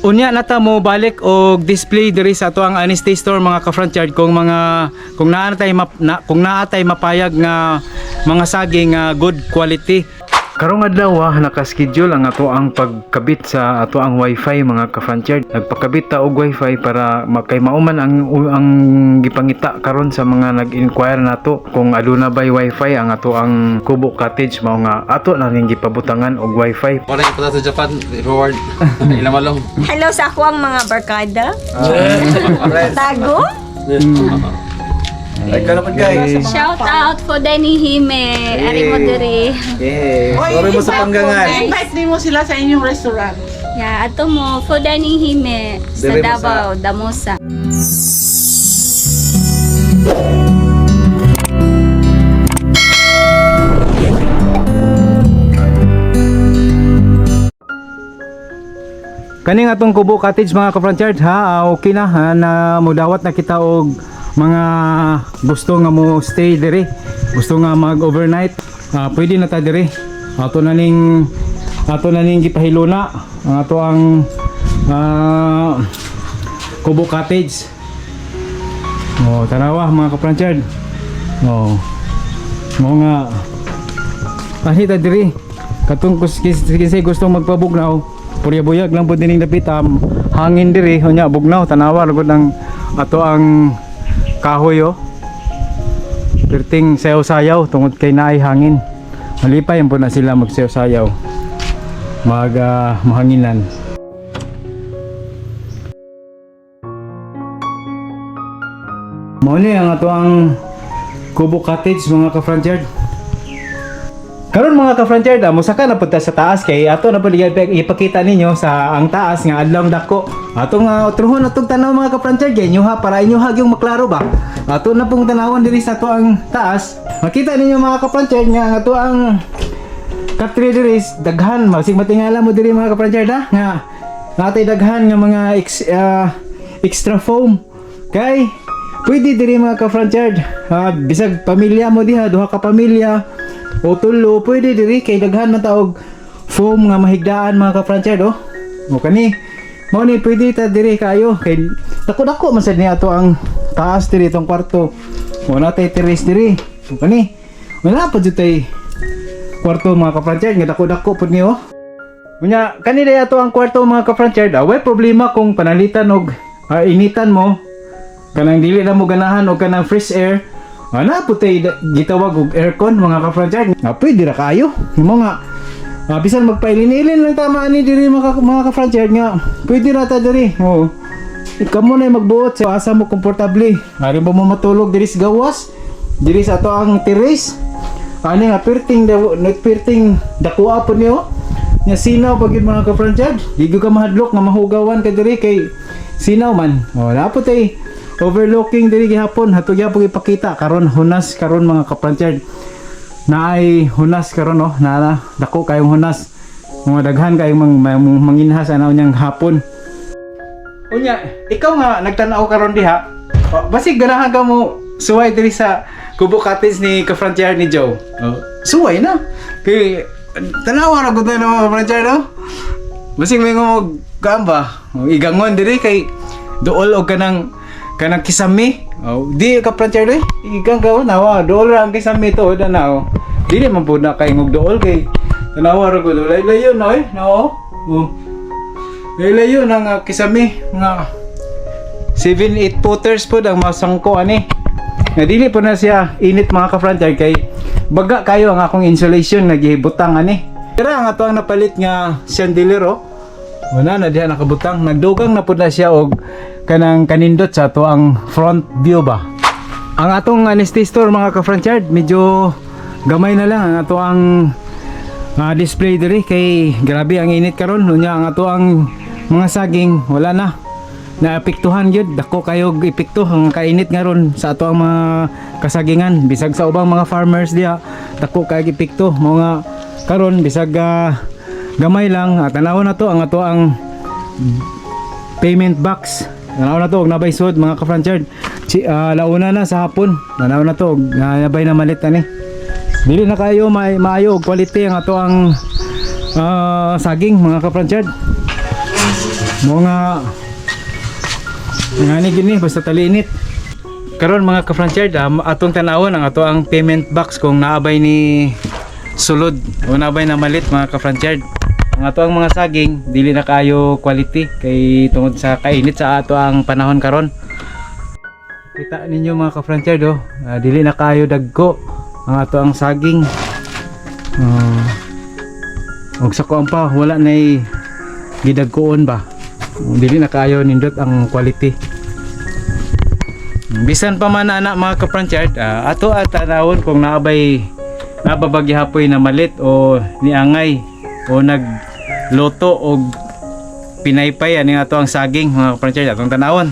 Unya nata mo balik og display diri sa ato ang Honesty Store mga ka-frontyard kung naatay mapayag nga mga saging nga good quality. Karong adlaw naka-schedule ang ato ang pagkabit sa ato ang wifi mga ka-frontyard. Nagpakabit ta og wifi para makay mauman ang gipangita karon sa mga nag-inquire nato kung aduna bay wifi ang ato ang Kubo Cottage mao nga ato na ning gipabutangan og wifi. Wala yung punta sa Japan, forward. Ilamalong. Hello sa ako ang mga barkada. Tago. Like ka naman guys. Shout out po Danny Hime. Ari mo diri. Sorry mo sa panggangan. Invite din mo sila sa inyong restaurant. Ya, ato mo po Danny Hime sa Diri mo Davao, Damosa. Kaning atong Kubo Cottage mga ka-frontyard okay na na mudawat na kita og mga gusto nga mo stay diri, gusto nga mag-overnight, pwede na ta diri. Ato na ning gipahiluna ang ato ang Kubo Cottage. Tanawa mga ka-frontyard. Mo nga ta diri. Katong kasi gusto magpabugnaw, purya-buyag lang po dining dapit hangin diri, unya bugnaw tanawa lugod ng ato ang kahoy perting sayaw-sayaw tungod kay naay hangin. Malipay po na sila magsayaw-sayaw, mahanginan. Mao ni ang ato ang Kubo Cottage mga ka-frontyard. Karon mga ka-frontyard, musaka na punta sa taas kay ato na pud ipakita ninyo sa ang taas nga adlaw dako. Atong utruhon atong tanaw mga ka-frontyard kay inyo para inyo yung maklaro ba. Ato na pong tanawon diri sa ato ang taas. Makita ninyo mga ka-frontyard nga ato ang katri diri daghan, masig matingala mo diri mga ka-frontyard nga natay daghan nga mga extra foam. Kay pwede diri mga ka-frontyard, bisag pamilya mo diha, duha ka pamilya o tulo, pwede diri kay daghan man taog foam nga mahigdaan mga ka-frontyard kani mao ni pwede ta diri kayo kay dako-dako man sad ni ato ang taas diri tong kwarto. Wala tay terrace diri. Kani wala pa jud tay kwarto mga ka-frontyard nga dako-dako pud ni Unya kani day ato ang kwarto mga ka-frontyard. Way problema kung panalitan og initan mo kanang dili na mo ganahan og kanang fresh air. Ana po tayo gitawag og aircon mga ka-frontyard. Pwede ra kayo. Mo nga bisan magpailin-ilin lang tama ani diri mga ka-frontyard nga. Pwede ra ta diri. Ikaw mo na magbuot sa asa mo komportable. Ari ba mo matulog diri sa gawas? Diri sa ato ang terrace. Ani nga perting dakuha po niyo. Nya sinaw pag yun mga ka-frontyard. Di ka mahadlok nga mahugawan ka diri kay sinaw man. Wala po tayo overlooking diri gihapon. Hatog gyapon ipakita karon hunas karon mga ka-frontyard. Naay hunas karon na dako kayong hunas. Mga daghan kayong manginhas anaw niyang hapon. Unya, ikaw nga nagtan-aw karon diha. Basig ganahan ka mo suway diri sa Kubo Cottage ni ka-frontyard ni Joe. Suway na. Kay tanawa ra gud na mga ka-frontyard Basig may mo gamba. Igangon diri kay duol og kanang kisame. Di ka-frontyard igang ka nawa dool ra ang kisame to na dili man pud na kay ngog dool kay tanawa ra gud layo na layo nang kisame nga 7-8 footers pud ang masangko ani. Nga dili po na siya init mga ka-frontyard kay baga kayo ang akong insulation nagihibutang ani. Pero ang ato ang napalit nga chandelier wala na diha nakabutang, nagdugang na pud na siya og kanang kanindot sa ato ang front view ba. Ang atong Honesty Store mga ka-frontyard medyo gamay na lang ang ato ang display diri kay grabe ang init karon. Unya ang ato ang mga saging wala na naapektuhan gyud, dako kayo epekto ang kainit ngaron sa ato ang mga kasagingan. Bisag sa ubang mga farmers diha dako kay epekto mo nga karon bisag gamay lang. Tanawon na to ang ato ang payment box. Tanawon na to og nabay sud mga ka-frontyard. Launa na sa hapon. Tanawon na to og nabay na malit ani. Dili na kayo maayo og quality ang ato ang saging mga ka-frontyard. Mga ngani gini basta taliinit. Karon mga ka-franchard, atong tanawon ang ato ang payment box kung naabay ni sulod o naabay na malit mga ka-franchard. Ang ato ang mga saging dili na kaayo quality kay tungod sa kainit sa ato ang panahon karon. Kita ninyo mga ka-franchard dili na kaayo dagko ang ato ang saging. Og sa kuan pa wala nay gidagkoon ba. Dili na kaayo nindot ang quality. Bisan pa man ana mga ka-franchard, ato at tanawon kung nababagi hapoy na malit o niangay o nagloto o pinaypay ani ato ang saging mga ka-franchard atong tanawon.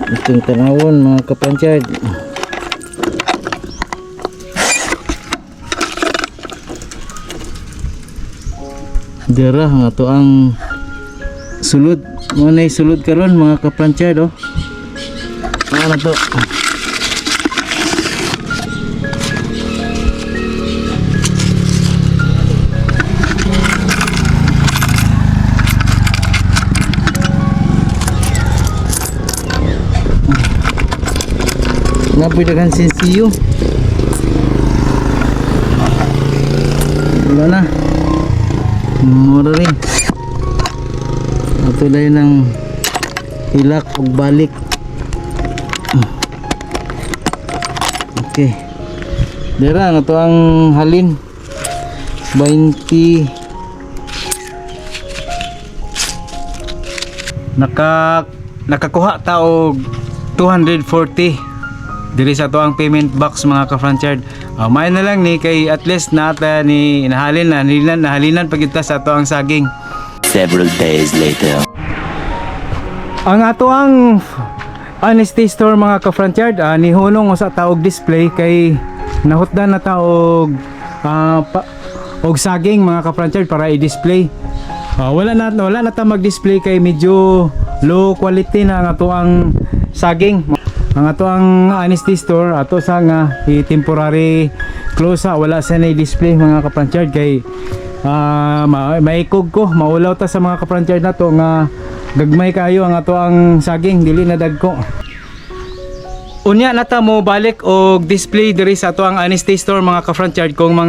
Itong tanawon mga ka-franchard. Dira nga to ang sulod. Mo nay sulod karon mga ka-franchard Ano to? Napoy daghang sensiyo. Wala na. Mura rin. Ito lang ng hilak o balik. Okay. Dira na to ang halin. 20. Nakakuha ta og 240. Diri sa to ang payment box mga ka-franchard. May na lang ni kay at least nata ni nahalinan pagita sa to ang saging. Several days later. Ang ato ang honesty store mga ka-franchard ni hulong sa taog display kay nahutdan na taog og saging mga ka-franchard para i-display. Wala na ta mag-display kay medyo low quality na ang ato ang saging. Ang ato ang honesty store ato sa nga temporary close wala sa na display mga ka-franchard kay maikog ko maulaw ta sa mga ka-franchard na to nga gagmay kayo ang ato ang saging dili na dagko. Unya nata mo balik og display diri sa ato ang honesty store mga ka-franchard kung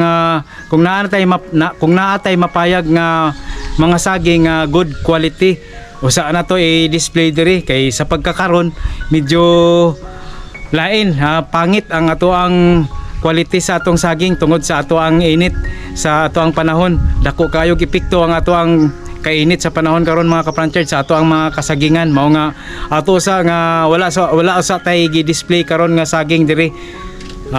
naatay mapayag nga mga saging nga good quality. Usa na to i-display diri kay sa pagkakaron medyo lain pangit ang ato ang quality sa atong saging tungod sa ato ang init sa ato ang panahon. Dako kayo gipikto ang ato ang kainit sa panahon karon mga ka-franchard sa ato ang mga kasagingan mao nga ato sa nga wala sa tay gi-display karon nga saging diri.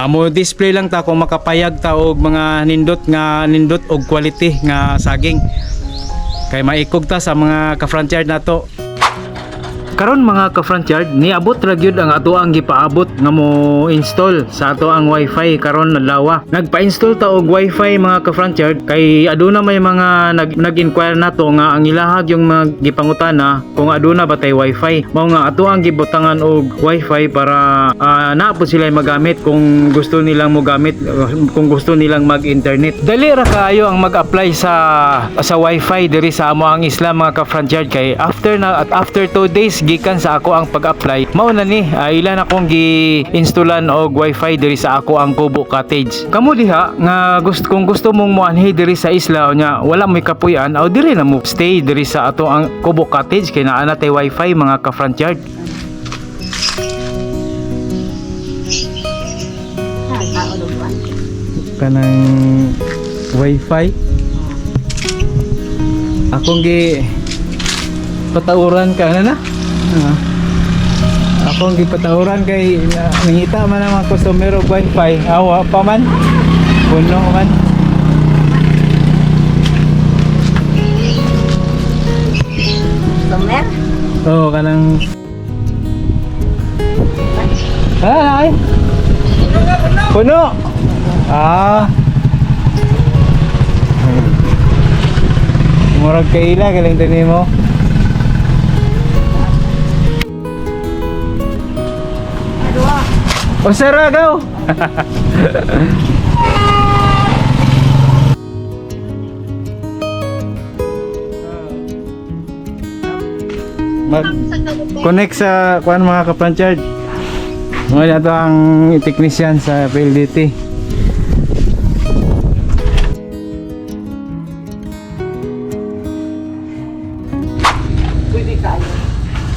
Mo display lang ta kung makapayag ta og mga nindot og quality nga saging. Kay maikog ta sa mga ka-franchard nato. Karon mga ka-franchard, niabot ra gyud ang ato ang gipaabot nga mo install sa ato ang wifi karon adlaw. Nagpa-install ta og wifi mga ka-franchard kay aduna may mga nag-inquire nato nga ang ilahag yung mga gipangutana kung aduna ba tay wifi. Mao nga ato ang gibutangan og wifi para naapod sila magamit kung gusto nilang mo gamit kung gusto nilang mag-internet. Dali ra kaayo ang mag-apply sa wifi diri sa amo ang Islam mga ka-franchard kay after 2 days gikan sa ako ang pag-apply mao na ni ilan akong gi-installan og wifi diri sa ako ang Kubo Cottage. Kamo diha nga kung gusto mong moanhi diri sa isla nya wala may kapuy-an o diri na mo stay diri sa ato ang Kubo Cottage kay naa na tay wifi mga ka-franchard. Kanang wifi akong patauran ka na akong gipatauran kay nangita man ang mga customer og wifi awa pa man puno man. Customer? Oo kanang ay puno murag kaila galing tani mo. O saragaw. mag-connect sa kuan mga ka-Franchard. Ngayon ito ang technician sa PLDT.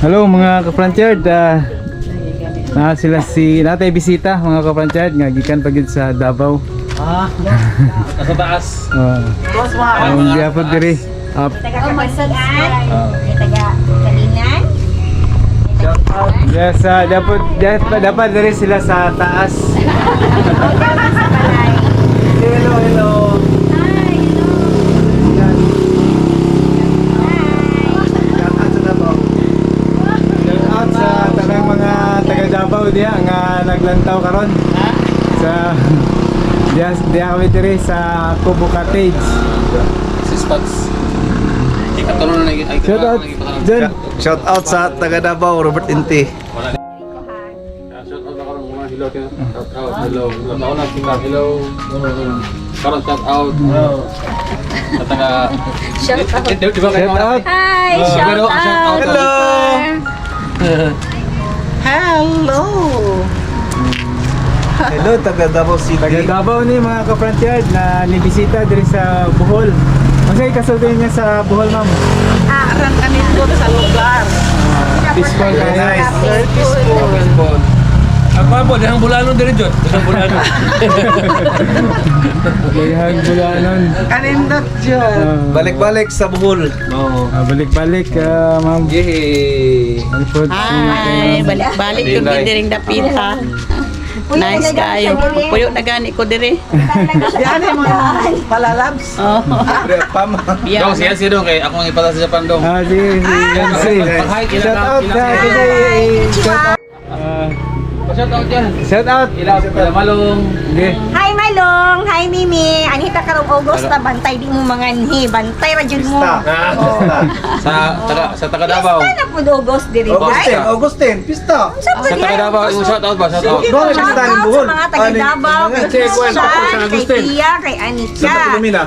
Hello mga ka-Franchard. Na sila si natay bisita mga ka-Franchard nga gikan pagid sa Davao. Sa taas. Ang gyapon diri. Taga-Kapansagan. Taga-Kalinan. Yes, dapat diri sila sa taas. Hello, hello. Shout out sa tanang mga taga Davao diha nga naglantaw karon. Sa diha kami diri sa Kubo Cottage. Si Spots. Di ka tulong na naging. Shout out dyan. Shout out sa taga Davao, Robert Inti. Shout out ako ng mga hello kayo. Shout out, hello. Taon na kita, hello. Karon shout out. Sa taga. Shout out. Di ba kayo? Shout out. Hi, shout out. Hello. Hello! Hello, taga Davao City. Taga Davao ni mga ka-Franchard na nibisita diri sa Bohol. Ano kasulti niya sa Bohol, ma'am? Arang kanito sa lugar. Peaceful kayo. Nice. Very peaceful. Ako po, dahang bulanon din dyan. Dahang bulanon. Dayhag bulanon. Kanindot dyan. Balik-balik sa Bohol. Balik-balik, ma'am. Yehey. Alfred, Ay, balik-balik yung diring dapita. Nice kayo. Puyo na gani ko dire. Yan yung mga palalabs. Oh. Pam. Dong, siya dong kay ako ang ipata sa Japan dong. Si Yancy. Shout out sa shout out. Shout out yan. Shout out. Ilaw malong. Okay. Hi Malong, hi Mimi. Anita karong Augusta bantay di mo mga anhi, bantay ra jud mo. Sa taga Davao. Pista na pud August diri. Augustine, pista. Sa taga Davao, yung shout out ba? Shout out. Shout out sa mga taga Davao, kay Check, Susan, kay Tia, kay Anika,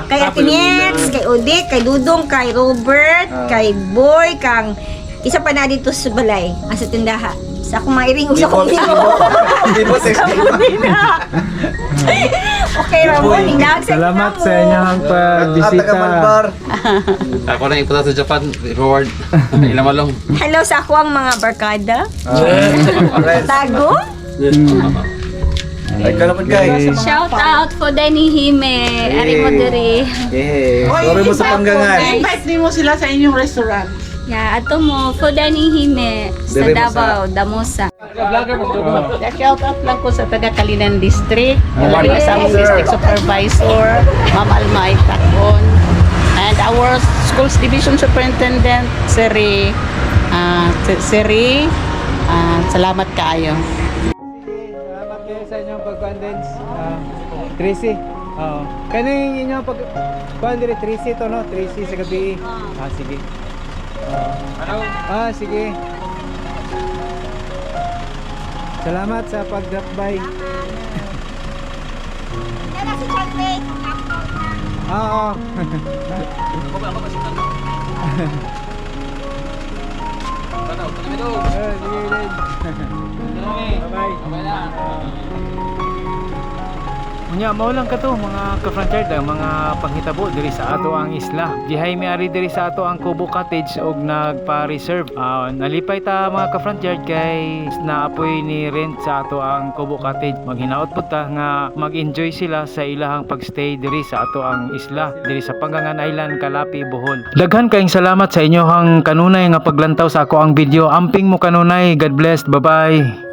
kay Atinets, kay Odik, kay Dudong, kay Robert, kay Boy, kang isa pa na dito sa balay, sa tindaha. Sa akong mairing sa akong Di ba sexy? Okay, Ramon, Salamat sa inyong pagbisita. Ako na ipata sa Japan, forward. Ilang malong. Hello sa akong mga barkada. Tago. Ay, kanapan guys. Shout out for Danny Hime. Ari mo diri. Sorry mo sa panggangan. Invite niyo sila sa inyong restaurant. Ya, ato mo for Danny Hime sa Diri mo Davao, Damosa. Shout out lang ko sa taga Kalinan District. Yung asamang district supervisor, Ma'am Almay Takon. And our schools division superintendent, Siri. Salamat kaayo. Salamat kayo sa inyong pag-condense. Tracy. Kaning inyong pag-condense, Tracy to no? Tracy sa gabi. Sige. Sige. Salamat sa pag-drop by. Yan si Chocolate. Oo. Nya mao lang kato mga ka-Franchard ang mga panghitabo diri sa ato ang isla. Dihay mi ari diri sa ato ang Kubo Cottage og nagpa-reserve. Nalipay ta mga ka-Franchard kay naapoy ni rent sa ato ang Kubo Cottage. Maghinaot pud ta nga mag-enjoy sila sa ilahang pagstay diri sa ato ang isla diri sa Pangangan Island, Calapi, Bohol. Daghan kayong salamat sa inyohang kanunay nga paglantaw sa ako ang video. Amping mo kanunay. God bless. Bye-bye.